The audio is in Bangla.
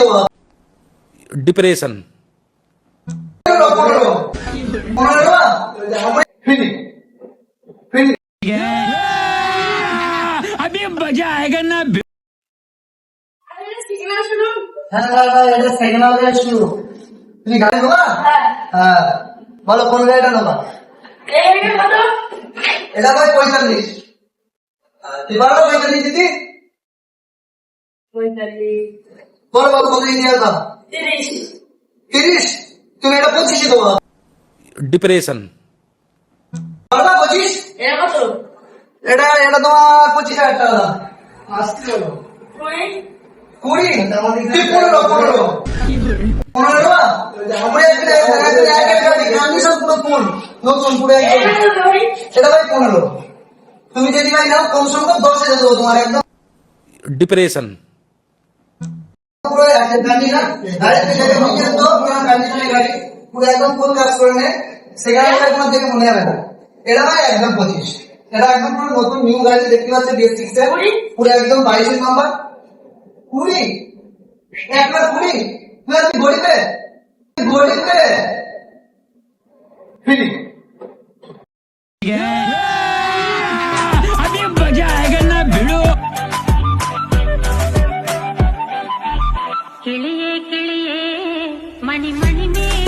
তোমার? ডিপ্রেশন। 15 finish finish. अभी मजा आएगा ना। হ্যাঁ ভাই এটা সেকেন্ড আওয়ার শুরু। তুমি গাড়ি নেবা? হ্যাঁ বলো কোন গাড়িটা নেবা? এটা ভাই 45। তুই বলো 45 দিদি? 45 বলো বলো কত দিয়ে দাও? 30 30। তুমি এটা 25 দেবো। ডিপ্রেশন। বলো 25। এর কত? এটা এটা তোমার 25,000 টাকা দাম। আসতে বলো 20। তুই 15 আমরা একটা কন্ডিশন পুরো ফুল নতুন পুরো একদম। এটা ভাই 15। তুমি যদি ভাই নাও কম সম 10,000 দেবো তোমার একদম। ডিপ্রেশন। পুরো একটা কন্ডিশন গাড়ি থেকে নিয়ে তো পুরো কন্ডিশনের গাড়ি পুরো একদম ফুল কাজ করে নে সেখানে তোমার দেখে মনে হবে না। এটা ভাই একদম 25। এটা একদম পুরো নতুন নিউ গাড়ি দেখতে পাচ্ছ BS6 এর পুরো একদম 22 নাম্বার 20 একবার 20। তুই গড়িতে ফিনিশ। अभी मजा आएगा ना भिड़ो। किलिये किलिये मणि मणि में